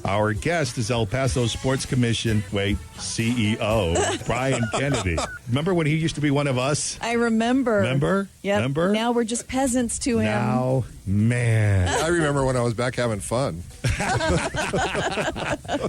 Our guest is El Paso Sports Commission, CEO, Brian Kennedy. Remember when he used to be one of us? I remember. Remember? Yep. Remember? Now we're just peasants to him. Now, man. I remember when I was back having fun.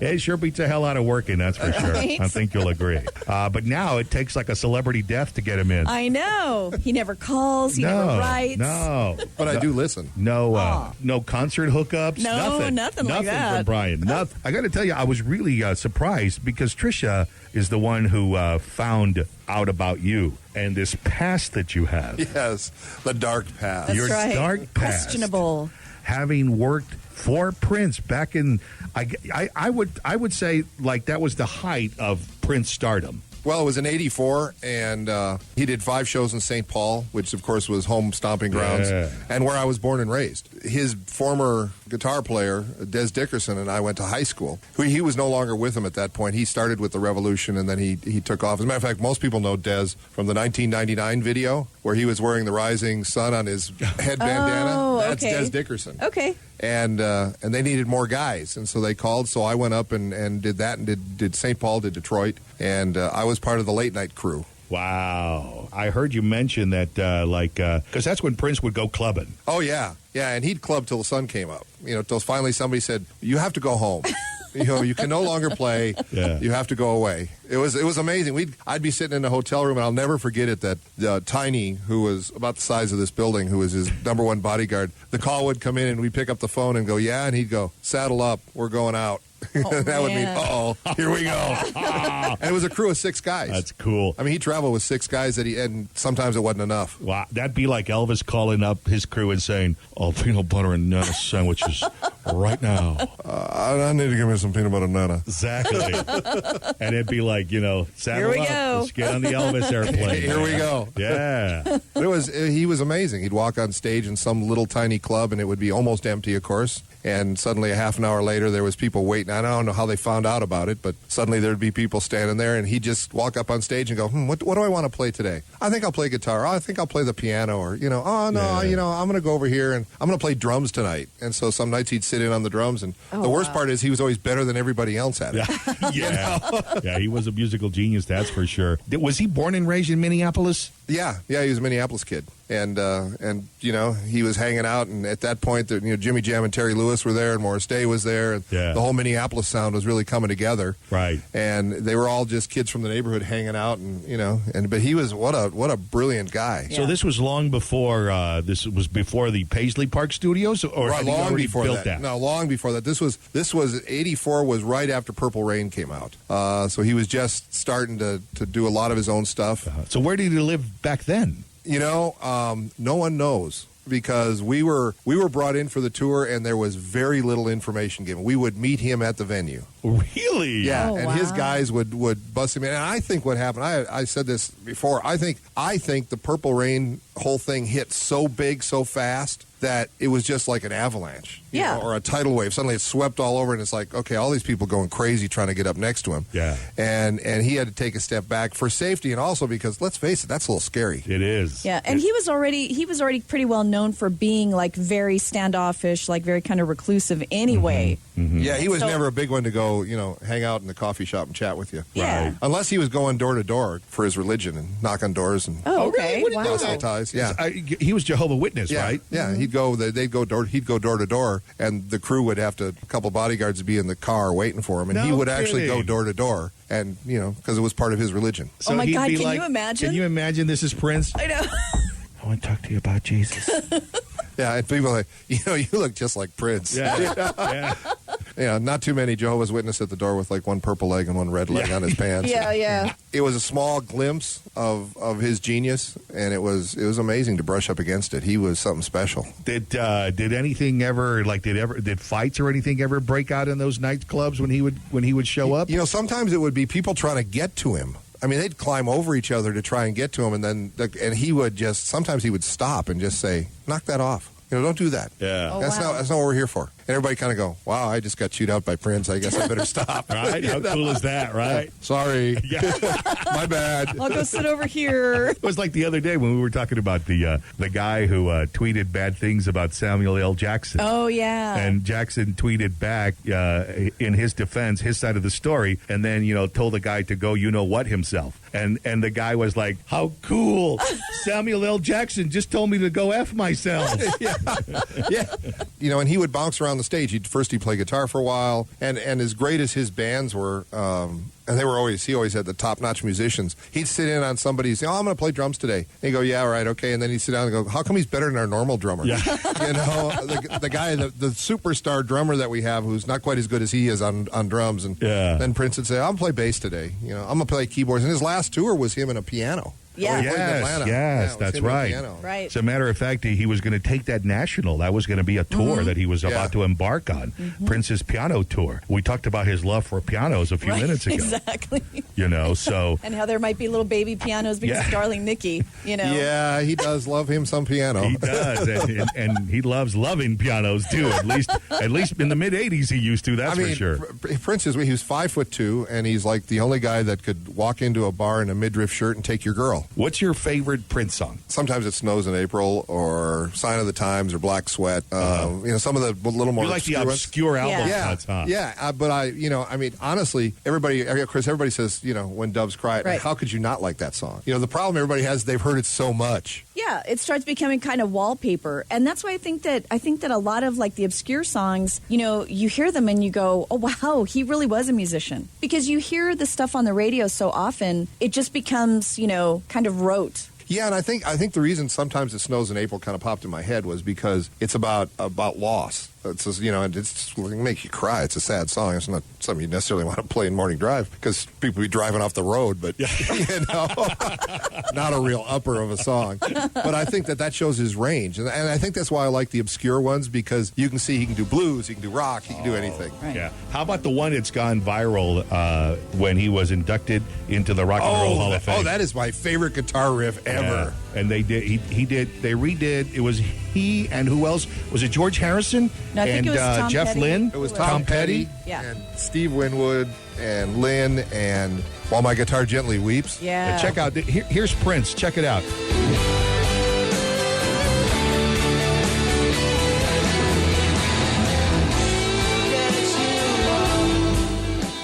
It sure beats the hell out of working, that's for sure. Right? I think you'll agree. But now it takes like a celebrity death to get him in. I know. He never calls. He never writes. No. But I do listen. No concert hookups. No, nothing like that. Nothing from Brian. Nothing. I got to tell you, I was really surprised because Tricia is the one who found out about you and this past that you have. Yes, the dark past. That's Your right. dark past. Questionable. Having worked for Prince back in, I would say like that was the height of Prince stardom. Well, it was in '84, and he did 5 shows in St. Paul, which, of course, was home stomping grounds, and where I was born and raised. His former guitar player, Des Dickerson, and I went to high school. He was no longer with him at that point. He started with the Revolution, and then he took off. As a matter of fact, most people know Des from the 1999 video, where he was wearing the rising sun on his head bandana. Oh, That's okay. Des Dickerson. Okay. And they needed more guys, and so they called. So I went up and did that, and did St. Paul, did Detroit, and I was part of the late night crew. Wow. I heard you mention that, because that's when Prince would go clubbing. Oh yeah, and he'd club till the sun came up. Till finally somebody said, "You have to go home." You can no longer play. Yeah. You have to go away. It was amazing. I'd be sitting in a hotel room, and I'll never forget it. That Tiny, who was about the size of this building, who was his number one bodyguard, the call would come in, and we'd pick up the phone and go, "Yeah," and he'd go, "Saddle up, we're going out." That would mean, here we go. And it was a crew of 6 guys. That's cool. I mean, he traveled with 6 guys, and sometimes it wasn't enough. Wow, that'd be like Elvis calling up his crew and saying, "Oh, peanut butter and nana sandwiches right now." I need to give me some peanut butter nana. Exactly. And it'd be like, saddle Here we up. go. Let's get on the Elvis airplane. Here we go. Yeah. He was amazing. He'd walk on stage in some little tiny club, and it would be almost empty, of course. And suddenly, a half an hour later, there was people waiting. I don't know how they found out about it, but suddenly there'd be people standing there, and he'd just walk up on stage and go, what do I want to play today? I think I'll play guitar. Oh, I think I'll play the piano, or, I'm going to go over here, and I'm going to play drums tonight. And so some nights he'd sit in on the drums, and the worst part is he was always better than everybody else at it. Yeah. Yeah, he was a musical genius, that's for sure. Was he born and raised in Minneapolis? Yeah, he was a Minneapolis kid. And he was hanging out, and at that point, Jimmy Jam and Terry Lewis were there, and Morris Day was there, and the whole Minneapolis sound was really coming together. Right. And they were all just kids from the neighborhood hanging out, but he was what a brilliant guy. So this was long before before the Paisley Park Studios, or right, long before that? No, long before that. This was '84 was right after Purple Rain came out. So he was just starting to do a lot of his own stuff. So where did he live back then? No one knows, because we were brought in for the tour, and there was very little information given. We would meet him at the venue. Really? Yeah, Oh, and his wow. guys would bust him in. And I think what happened, I said this before, I think the Purple Rain whole thing hit so big so fast that it was just like an avalanche, or a tidal wave. Suddenly it swept all over, and it's like, okay, all these people going crazy trying to get up next to him. Yeah. And he had to take a step back for safety, and also because, let's face it, that's a little scary. It is. Yeah, and he was already pretty well known for being like very standoffish, like very kind of reclusive anyway. Mm-hmm. Yeah, he was So- never a big one to go, hang out in the coffee shop and chat with you. Yeah. Right. Unless he was going door to door for his religion and knock on doors and Oh, okay. really? What did he do? Wow. proselytize. Yeah. He was Jehovah's Witness, Yeah, right? yeah. He'd go door to door, and the crew would have to, a couple bodyguards would be in the car waiting for him, and he No would actually go kidding. door to door, and because it was part of his religion. Oh my he'd God, be can like, you imagine? Can you imagine this is Prince? I know. I want to talk to you about Jesus. Yeah, and people are like, you look just like Prince. Yeah. Not too many Jehovah's Witnesses at the door with like one purple leg and one red leg on his pants. Yeah. It was a small glimpse of his genius, and it was amazing to brush up against it. He was something special. Did anything ever did fights or anything ever break out in those nightclubs when he would show up? Sometimes it would be people trying to get to him. I mean, they'd climb over each other to try and get to him, and he would sometimes he would stop and just say, "Knock that off. Don't do that." Yeah. Oh, That's wow. not what we're here for. everybody kind of go, wow, I just got chewed out by Prince. I guess I better stop. Right? How cool is that, right? Sorry. Yeah. My bad. I'll go sit over here. It was like the other day when we were talking about the guy who tweeted bad things about Samuel L. Jackson. Oh, yeah. And Jackson tweeted back in his defense, his side of the story, and then, told the guy to go you-know-what himself. And the guy was like, how cool. Samuel L. Jackson just told me to go F myself. Yeah. And he would bounce around the stage. He'd play guitar for a while. And as great as his bands were, and he always had the top-notch musicians. He'd sit in on somebody's, I'm going to play drums today. And he'd go, yeah, right, okay. And then he'd sit down and go, how come he's better than our normal drummer? Yeah. The guy, the superstar drummer that we have who's not quite as good as he is on drums. And then Prince would say, I'm going to play bass today. I'm going to play keyboards. And his last tour was him and a piano. Yeah. He played in Atlanta. That's right. Right. As a matter of fact, he was going to take that national. That was going to be a tour that he was about to embark on. Prince's piano tour. We talked about his love for pianos a few minutes ago. Exactly. So. And how there might be little baby pianos because of darling Nikki, Yeah, he does love him some piano. He does. and he loves loving pianos, too. At least in the mid-'80s he used to, for sure. Prince he was 5'2", and he's like the only guy that could walk into a bar in a midriff shirt and take your girl. What's your favorite Prince song? Sometimes it Snows in April, or Sign of the Times, or Black Sweat. Some of the little more. You like the obscure album cuts, huh? Yeah. But honestly, everybody says, when doves cry. Right. How could you not like that song? The problem everybody has, they've heard it so much. Yeah, it starts becoming kind of wallpaper, and that's why I think that a lot of like the obscure songs, you hear them and you go, oh wow, he really was a musician, because you hear the stuff on the radio so often, it just becomes kind of rote. Yeah, and I think the reason sometimes it Snows in April kind of popped in my head was because it's about loss. It's just, it makes you cry. It's a sad song. It's not something you necessarily want to play in morning drive because people be driving off the road, but not a real upper of a song. But I think that shows his range, and I think that's why I like the obscure ones, because you can see he can do blues, he can do rock, he can do anything. Right. Yeah. How about the one that's gone viral when he was inducted into the Rock and Roll Hall of Fame? Oh, that is my favorite guitar riff ever. Yeah. And they redid. It was he and who else? Was it George Harrison? No, I think it was Tom Jeff Petty. Lynne? It was Tom Petty, and Steve Winwood, and Lynn, and While My Guitar Gently Weeps. Yeah. Check out, here's Prince. Check it out.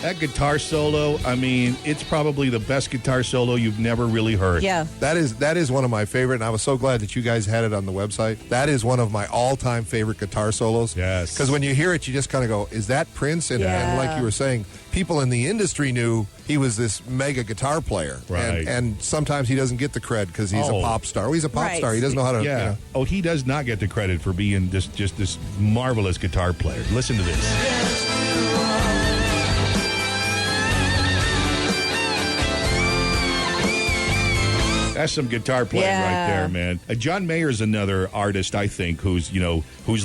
That guitar solo, it's probably the best guitar solo you've never really heard. Yeah. That is one of my favorite, and I was so glad that you guys had it on the website. That is one of my all-time favorite guitar solos. Yes. Because when you hear it, you just kind of go, is that Prince? And like you were saying, people in the industry knew he was this mega guitar player. Right. And sometimes he doesn't get the cred because he's a pop star. Well, he's a pop star. He doesn't know how to... Yeah. He does not get the credit for being just this marvelous guitar player. Listen to this. That's some guitar playing right there, man. John Mayer's another artist, I think, who's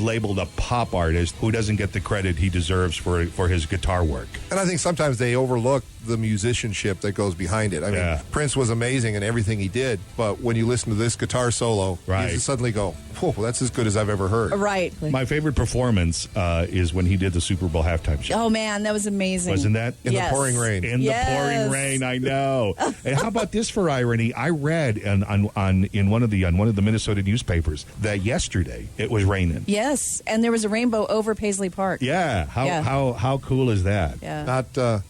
labeled a pop artist who doesn't get the credit he deserves for his guitar work. And I think sometimes they overlook the musicianship that goes behind it. I mean, Prince was amazing in everything he did, but when you listen to this guitar solo, you just suddenly go, whoa, that's as good as I've ever heard. Right. My favorite performance is when he did the Super Bowl halftime show. Oh, man, that was amazing. Wasn't that? In the pouring rain. In the pouring rain, I know. And how about this for irony? I read in one of the Minnesota newspapers that yesterday it was raining. Yes, and there was a rainbow over Paisley Park. Yeah. How cool is that? Yeah. Not,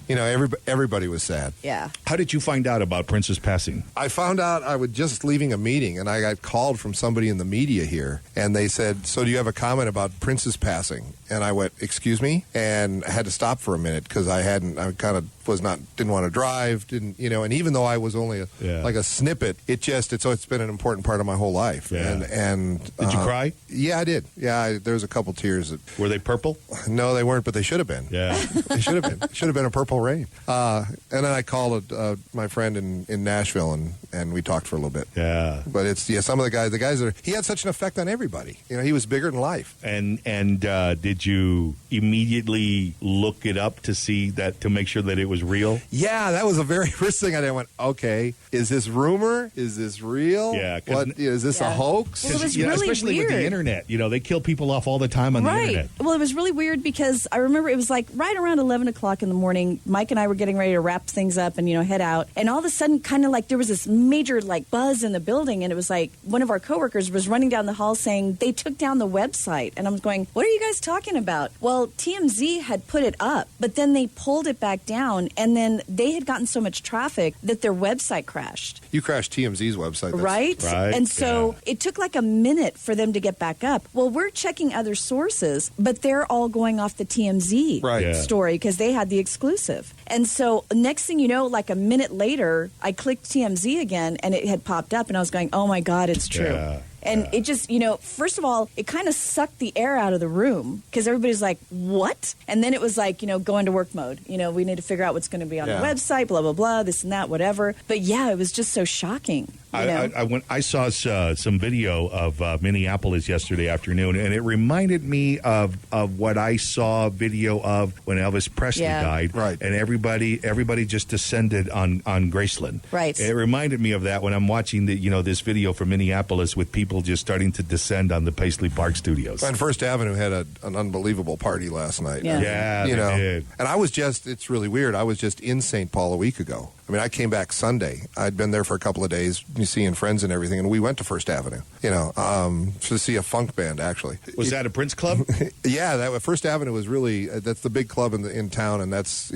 everybody was sad. Yeah. How did you find out about Prince's passing? I found out I was just leaving a meeting, and I got called from somebody in the media here, and they said, so do you have a comment about Prince's passing? And I went, excuse me? And I had to stop for a minute because didn't want to drive, and even though I was only like a snippet, it's been an important part of my whole life. Yeah. And did you cry? Yeah, I did. Yeah, there was a couple tears. Were they purple? No, they weren't, but they should have been. Yeah. They should have been. It should have been a purple rain. And then I called my friend in Nashville, and we talked for a little bit. Yeah. But some of the guys he had such an effect on everybody. He was bigger than life. And did you immediately look it up to make sure that it was was real? Yeah, that was the very first thing I did. I went, okay, is this rumor? Is this real? Yeah. What, is this a hoax? Well, it was really especially weird. with the internet. They kill people off all the time on the internet. Well, it was really weird because I remember it was like right around 11 o'clock in the morning. Mike and I were getting ready to wrap things up and, head out. And all of a sudden, kind of like there was this major like buzz in the building. And it was like one of our coworkers was running down the hall saying they took down the website. And I was going, what are you guys talking about? Well, TMZ had put it up, but then they pulled it back down. And then they had gotten so much traffic that their website crashed. You crashed TMZ's website. Right? And so it took like a minute for them to get back up. Well, we're checking other sources, but they're all going off the TMZ story because they had the exclusive. And so next thing you know, like a minute later, I clicked TMZ again and it had popped up and I was going, oh my God, it's true. Yeah. And it just, first of all, it kind of sucked the air out of the room because everybody's like, what? And then it was like, go into work mode. We need to figure out what's going to be on the website, blah, blah, blah, this and that, whatever. But yeah, it was just so shocking. I saw some video of Minneapolis yesterday afternoon, and it reminded me of what I saw video of when Elvis Presley died. Right. And everybody just descended on Graceland. Right. It reminded me of that when I'm watching this video from Minneapolis with people just starting to descend on the Paisley Park studios. And First Avenue had an unbelievable party last night. Yeah. They did. And it's really weird. I was just in St. Paul a week ago. I mean, I came back Sunday. I'd been there for a couple of days, seeing friends and everything, and we went to First Avenue, to see a funk band, actually. Was that a Prince club? Yeah, First Avenue was really, that's the big club in town, and that's,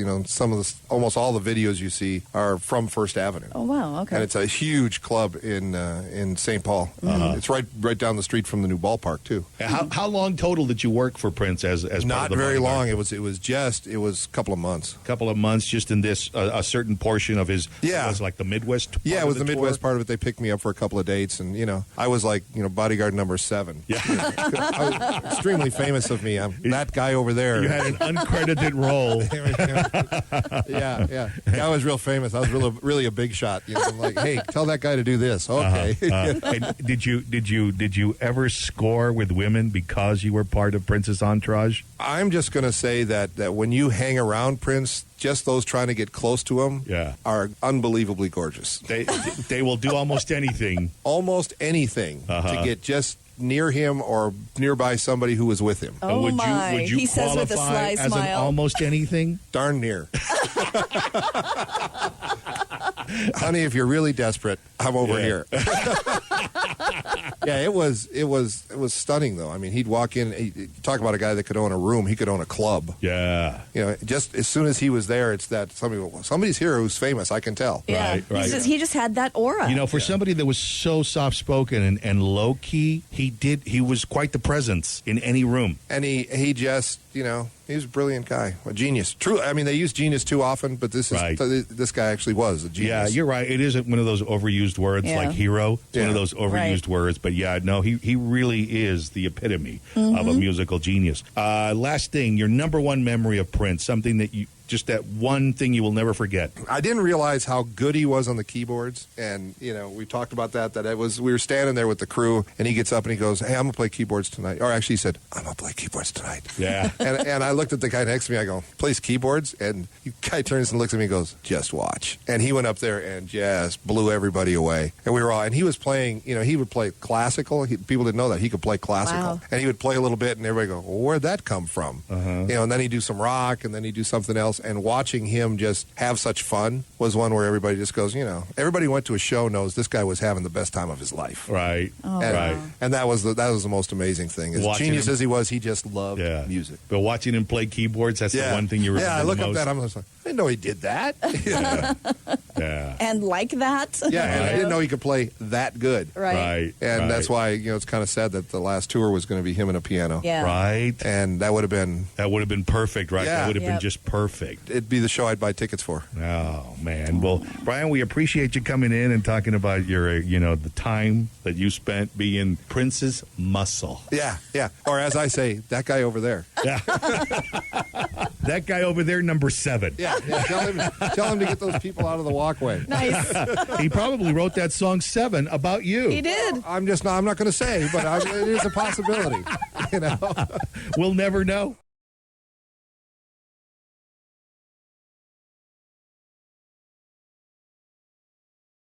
almost all the videos you see are from First Avenue. Oh, wow, okay. And it's a huge club in St. Paul. It's right down the street from the new ballpark, too. How long total did you work for Prince as part Not of the very Bodyguard? long. It was a couple of months. A couple of months, just in this a certain portion of his. Yeah. It was like the Midwest. Part Yeah, it was the tour? Midwest part of it. They picked me up for a couple of dates, and I was like, Bodyguard number 7. Yeah. I was extremely famous of me. I'm that guy over there. You had an uncredited role. Yeah. I was real famous. I was really a big shot. I'm like, hey, tell that guy to do this. Okay. And did you ever score with women because you were part of Prince's entourage? I'm just going to say that when you hang around Prince, just those trying to get close to him are unbelievably gorgeous. They will do almost anything. Almost anything to get just near him or nearby somebody who was with him. Oh, would my. You He says with a qualify sly as smile. an almost anything? Darn near. Honey, if you're really desperate, I'm over here. Yeah, it was stunning though. I mean, he'd walk in. Talk about a guy that could own a room. He could own a club. Yeah. Just as soon as he was there, it's that somebody's here who's famous. I can tell. Yeah. Right. He just had that aura. For somebody that was so soft spoken and low key, he was quite the presence in any room. And he just he was a brilliant guy, a genius. True. I mean, they use genius too often, but this guy actually was a genius. Yeah, you're right. It isn't one of those overused words like hero. It's one of those overused words. But yeah, no, he really is the epitome of a musical genius. Last thing, your number one memory of Prince, something that just that one thing you will never forget. I didn't realize how good he was on the keyboards, and we talked about that we were standing there with the crew, and he gets up and he goes, "Hey, I'm gonna play keyboards tonight." Or actually, he said, "I'm gonna play keyboards tonight." Yeah. and I looked at the guy next to me. I go, "Plays keyboards?" And the guy turns and looks at me and goes, "Just watch." And he went up there and just blew everybody away. And we were all, and he was playing. He would play classical. People didn't know that he could play classical, Wow. and he would play a little bit, and everybody go, "Well, where'd that come from?" And then he'd do some rock, and then he'd do something else. And watching him just have such fun was one where everybody just goes, everybody who went to a show knows this guy was having the best time of his life. Right. And, and that was the most amazing thing. As genius as he was, he just loved music. But watching him play keyboards, that's the one thing you remember. Yeah, I look the most. up that, I'm just like, I didn't know he did that. Yeah. And like that. Yeah, and I didn't know he could play that good. Right. And that's why, it's kind of sad that the last tour was going to be him and a piano. Yeah. Right. And that would have been perfect, right? Yeah. That would have been just perfect. It'd be the show I'd buy tickets for. Oh, man. Well, Brian, we appreciate you coming in and talking about your, the time that you spent being Prince's muscle. Yeah. Or as I say, that guy over there. Yeah. That guy over there, number 7. Yeah. Tell him to get those people out of the walkway. Nice. He probably wrote that song 7 about you. He did. I'm not going to say, but it is a possibility. We'll never know.